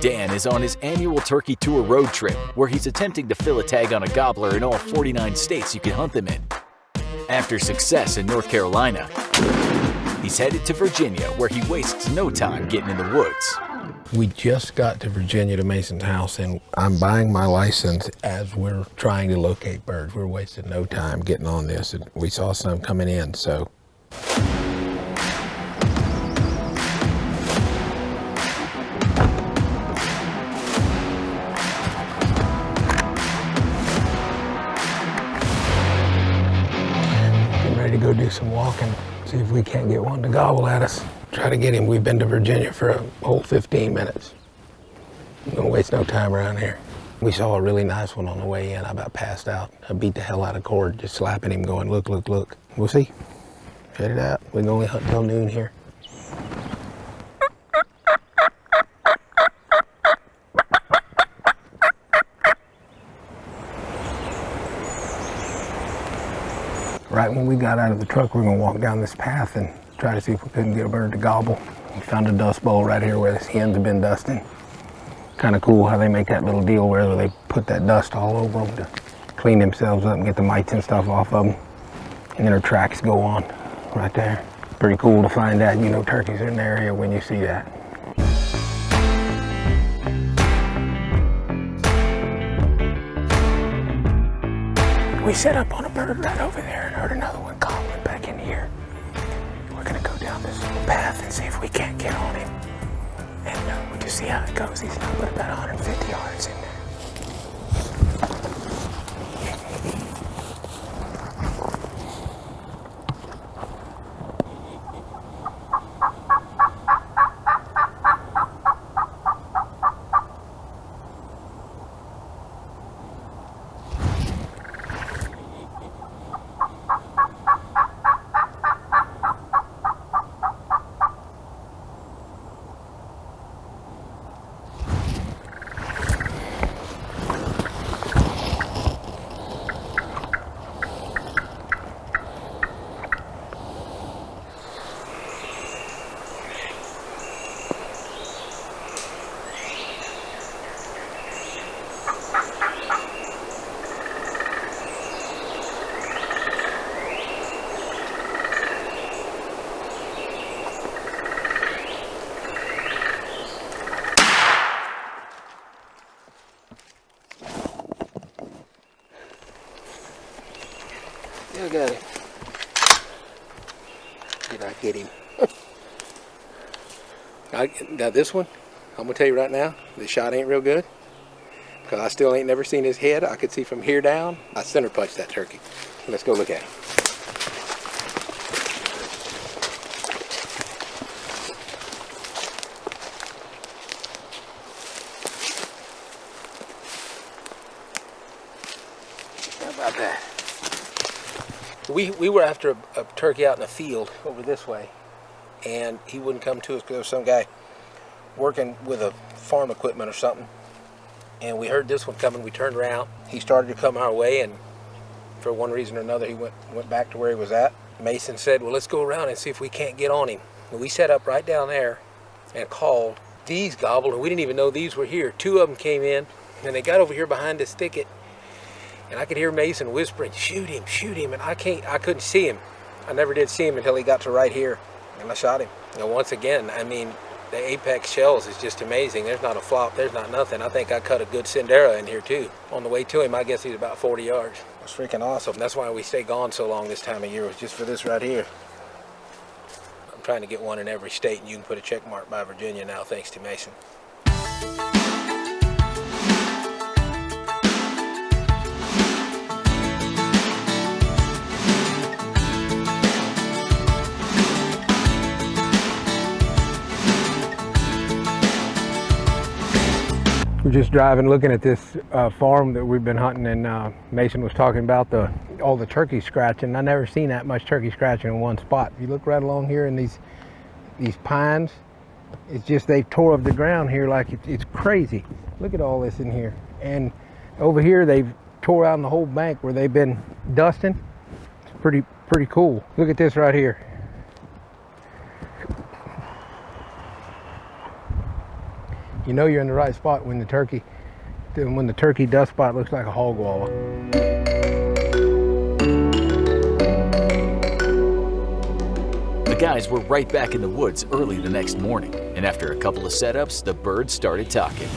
Dan is on his annual turkey tour road trip, where he's attempting to fill a tag on a gobbler in all 49 states you can hunt them in. After success in North Carolina, he's headed to Virginia, where he wastes no time getting in the woods. We just got to Virginia to Mason's house, and I'm buying my license as we're trying to locate birds. We're wasting no time getting on this, and we saw some coming in, so. Getting ready to go do some walking, see if we can't get one to gobble at us. Try to get him. We've been to Virginia for a whole 15 minutes. Don't waste no time around here. We saw a really nice one on the way in. I about passed out. I beat the hell out of Cord, just slapping him going, look, look, look. We'll see. Check it out. We can only hunt till noon here. Right when we got out of the truck, we're gonna walk down this path and try to see if we couldn't get a bird to gobble. We found a dust bowl right here where the hens have been dusting. Kind of cool how they make that little deal where they put that dust all over them to clean themselves up and get the mites and stuff off of them. And then their tracks go on right there. Pretty cool to find that. You know turkeys are in the area when you see that. We set up on a bird right over there and heard another one gobbling back in here. We're gonna go down this little path and see if we can't get on him. And we'll just see how it goes. He's not but about 150 yards in there. I got him. Did I get him? Now this one, I'm gonna tell you right now, the shot ain't real good. Because I still ain't never seen his head. I could see from here down. I center punched that turkey. Let's go look at him. How about that? We were after a turkey out in the field over this way, and he wouldn't come to us because there was some guy working with a farm equipment or something, and we heard this one coming. We turned around. He started to come our way, and for one reason or another, he went back to where he was at. Mason said, well, let's go around and see if we can't get on him. And we set up right down there and called. These gobbled, and we didn't even know these were here. Two of them came in, and they got over here behind this thicket, and I could hear Mason whispering, shoot him, and I couldn't see him. I never did see him until he got to right here, and I shot him. And once again, I mean, the apex shells is just amazing. There's not a flop, there's not nothing. I think I cut a good Cinderella in here too. On the way to him, I guess he's about 40 yards. It was freaking awesome. That's why we stay gone so long this time of year, was just for this right here. I'm trying to get one in every state, and you can put a check mark by Virginia now, thanks to Mason. We're just driving, looking at this farm that we've been hunting, and Mason was talking about all the turkey scratching. I never seen that much turkey scratching in one spot. If you look right along here in these pines, it's just they tore up the ground here like it's crazy. Look at all this in here. And over here they've tore out in the whole bank where they've been dusting. It's pretty cool. Look at this right here. You know you're in the right spot when the turkey dust spot looks like a hog wallow. The guys were right back in the woods early the next morning, and after a couple of setups, the birds started talking.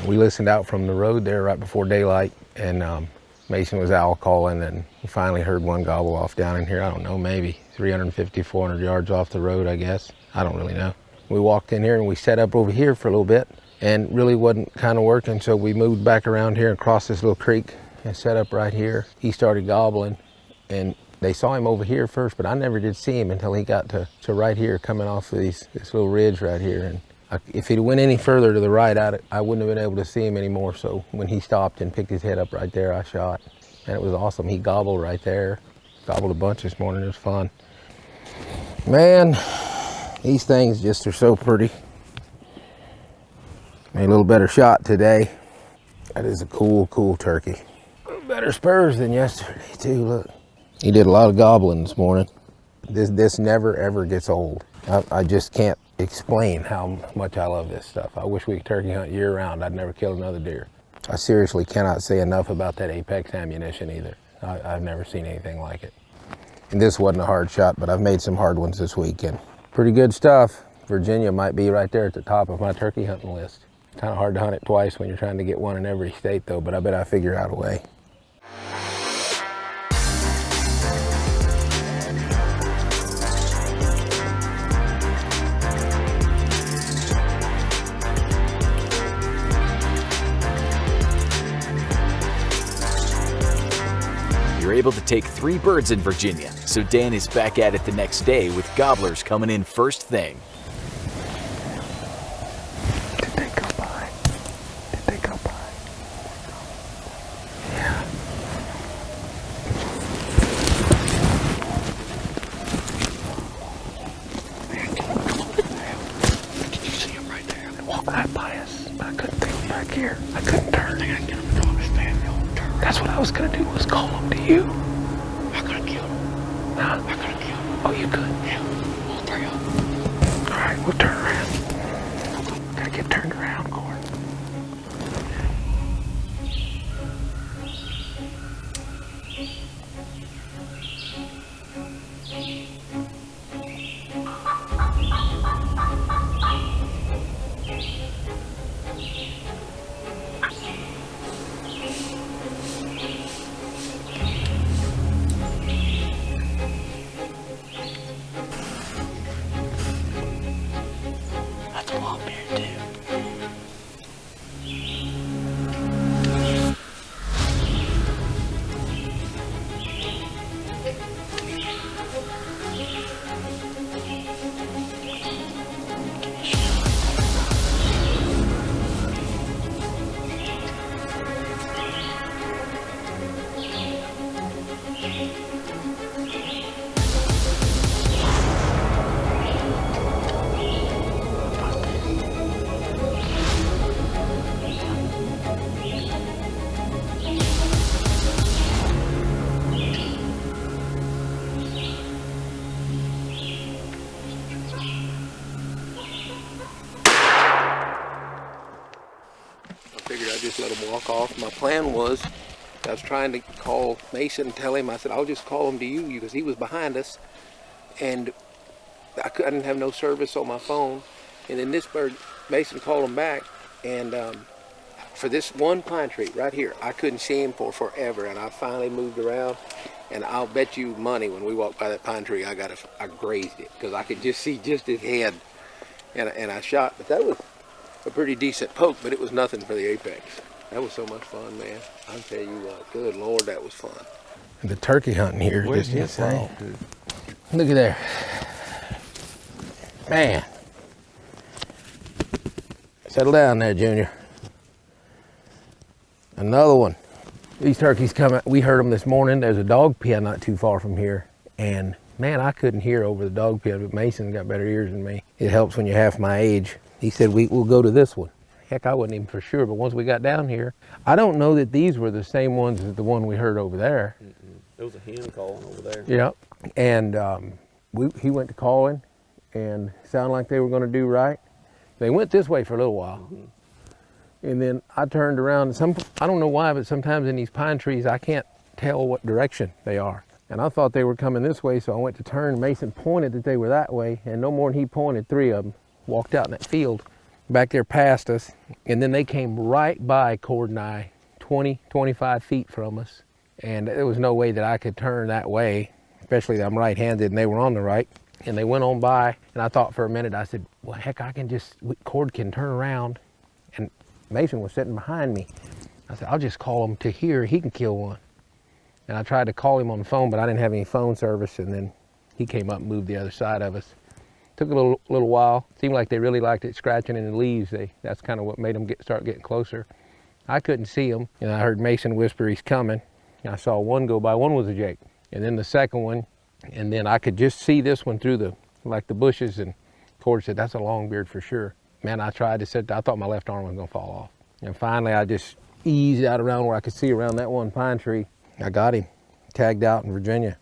We listened out from the road there right before daylight, and Mason was owl calling, and we finally heard one gobble off down in here. I don't know, maybe 350, 400 yards off the road, I guess. I don't really know. We walked in here and we set up over here for a little bit, and really wasn't kind of working, so we moved back around here and crossed this little creek and set up right here. He started gobbling, and they saw him over here first, but I never did see him until he got to right here, coming off of this little ridge right here. And if he'd went any further to the right, I wouldn't have been able to see him anymore. So when he stopped and picked his head up right there, I shot. And it was awesome. He gobbled right there. Gobbled a bunch this morning. It was fun. Man, these things just are so pretty. Made a little better shot today. That is a cool, cool turkey. A little better spurs than yesterday too, look. He did a lot of gobbling this morning. This never ever gets old. I just can't explain how much I love this stuff. I wish we could turkey hunt year round. I'd never kill another deer. I seriously cannot say enough about that Apex ammunition either. I've never seen anything like it. And this wasn't a hard shot, but I've made some hard ones this weekend. Pretty good stuff. Virginia might be right there at the top of my turkey hunting list. Kind of hard to hunt it twice when you're trying to get one in every state though, but I bet I figure out a way. You're able to take 3 birds in Virginia, so Dan is back at it the next day with Gobblers coming in first thing. Did they go by? Did they go by? Yeah. Did you see him right there? They walked right by us, but I couldn't take him back here. I couldn't turn. I can get him to understand. That's what I was gonna do, was call him to you. I could've killed him. Huh? I could've killed him. Oh, you could? Yeah. We'll hurry up. All right, we'll turn around. Gotta get turned around, Corey. Just let him walk off. My plan was, I was trying to call Mason and tell him, I said, I'll just call him to you because he was behind us, and I didn't have no service on my phone. And then this bird, Mason called him back, and for this one pine tree right here, I couldn't see him for forever, and I finally moved around, and I'll bet you money when we walked by that pine tree, I grazed it, because I could just see just his head. and I shot, but that was a pretty decent poke, but it was nothing for the apex. That was so much fun, man. I'll tell you what, good Lord, that was fun. The turkey hunting here is just insane. Look at there. Man. Settle down there, Junior. Another one. These turkeys come out, we heard them this morning. There's a dog pen not too far from here. And man, I couldn't hear over the dog pen, but Mason's got better ears than me. It helps when you're half my age. He said, we'll go to this one. Heck, I wasn't even for sure, but once we got down here, I don't know that these were the same ones as the one we heard over there. There was a hen calling over there. Yeah, and he went to calling and sounded like they were gonna do right. They went this way for a little while. And then I turned around, and I don't know why, but sometimes in these pine trees, I can't tell what direction they are. And I thought they were coming this way, so I went to turn. Mason pointed that they were that way, and no more than he pointed, 3 of them walked out in that field back there past us. And then they came right by Cord and I, 20, 25 feet from us. And there was no way that I could turn that way, especially that I'm right-handed and they were on the right. And they went on by, and I thought for a minute, I said, well, heck, Cord can turn around. And Mason was sitting behind me. I said, I'll just call him to here, he can kill one. And I tried to call him on the phone, but I didn't have any phone service, and then he came up and moved the other side of us. Took a little while. Seemed like they really liked it scratching in the leaves. That's kind of what made them start getting closer. I couldn't see him, and I heard Mason whisper, he's coming. And I saw one go by, one was a jake. And then the second one, and then I could just see this one through the bushes, and Cord said, that's a longbeard for sure. Man, I tried to sit there. I thought my left arm was gonna fall off. And finally, I just eased out around where I could see around that one pine tree. I got him, tagged out in Virginia.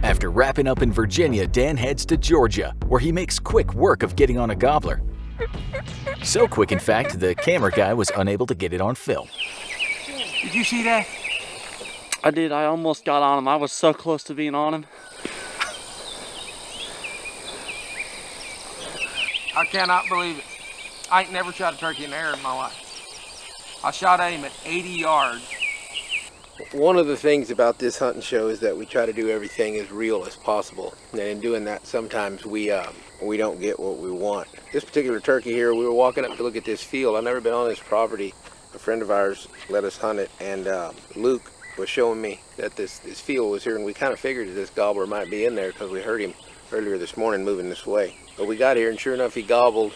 After wrapping up in Virginia, Dan heads to Georgia, where he makes quick work of getting on a gobbler. So quick, in fact, the camera guy was unable to get it on film. Did you see that? I did. I almost got on him. I was so close to being on him. I cannot believe it. I ain't never shot a turkey in the air in my life. I shot at him at 80 yards. One of the things about this hunting show is that we try to do everything as real as possible. And in doing that, sometimes we don't get what we want. This particular turkey here, we were walking up to look at this field. I've never been on this property. A friend of ours let us hunt it, and Luke was showing me that this field was here, and we kind of figured that this gobbler might be in there because we heard him earlier this morning moving this way. But we got here, and sure enough, he gobbled,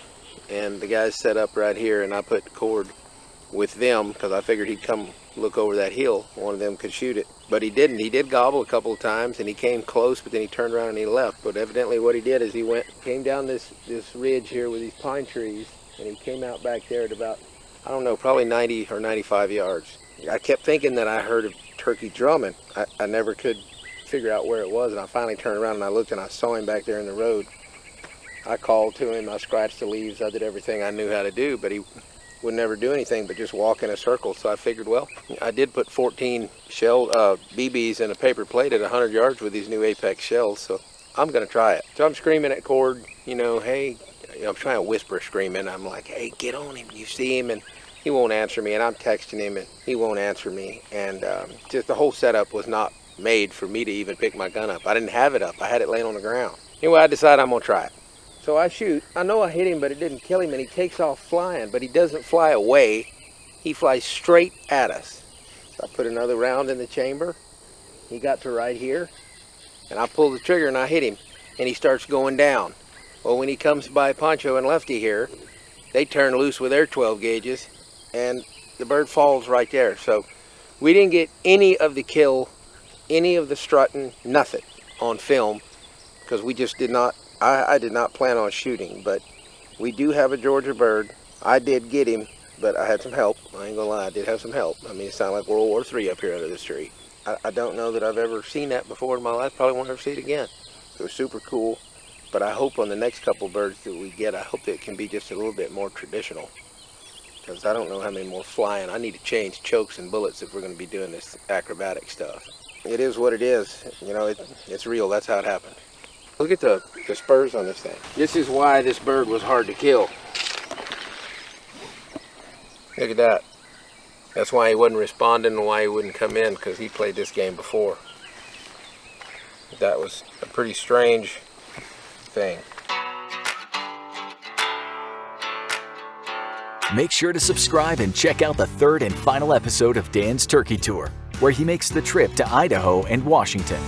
and the guys set up right here, and I put Cord with them because I figured he'd come look over that hill. One of them could shoot it, but he didn't. He did gobble a couple of times, and he came close, but then he turned around and he left. But evidently what he did is he came down this ridge here with these pine trees, and he came out back there at about, I don't know, probably 90 or 95 yards. I kept thinking that I heard a turkey drumming. I never could figure out where it was, and I finally turned around and I looked, and I saw him back there in the road. I called to him, I scratched the leaves, I did everything I knew how to do, but he would never do anything but just walk in a circle. So I figured, well, I did put 14 BBs in a paper plate at 100 yards with these new Apex shells, so I'm gonna try it. So I'm screaming at Cord, you know, hey, I'm trying to whisper screaming. I'm like, hey, get on him, you see him? And he won't answer me, and I'm texting him, and he won't answer me. And just the whole setup was not made for me to even pick my gun up. I didn't have it up, I had it laying on the ground. Anyway, I decided I'm gonna try it. So I shoot. I know I hit him, but it didn't kill him, and he takes off flying, but he doesn't fly away. He flies straight at us. So I put another round in the chamber. He got to right here, and I pull the trigger, and I hit him, and he starts going down. Well, when he comes by Poncho and Lefty here, they turn loose with their 12 gauges, and the bird falls right there. So we didn't get any of the kill, any of the strutting, nothing on film, because we just did not, I did not plan on shooting. But we do have a Georgia bird. I did get him, but I had some help. I ain't gonna lie, I did have some help. I mean, it sounded like World War III up here under this tree. I don't know that I've ever seen that before in my life. Probably won't ever see it again. It was super cool, but I hope on the next couple birds that we get, I hope that it can be just a little bit more traditional, because I don't know how many more flying. I need to change chokes and bullets if we're going to be doing this acrobatic stuff. It is what it is. You know, it's real. That's how it happened. Look at the spurs on this thing. This is why this bird was hard to kill. Look at that. That's why he wasn't responding and why he wouldn't come in, because he played this game before. That was a pretty strange thing. Make sure to subscribe and check out the third and final episode of Dan's Turkey Tour, where he makes the trip to Idaho and Washington.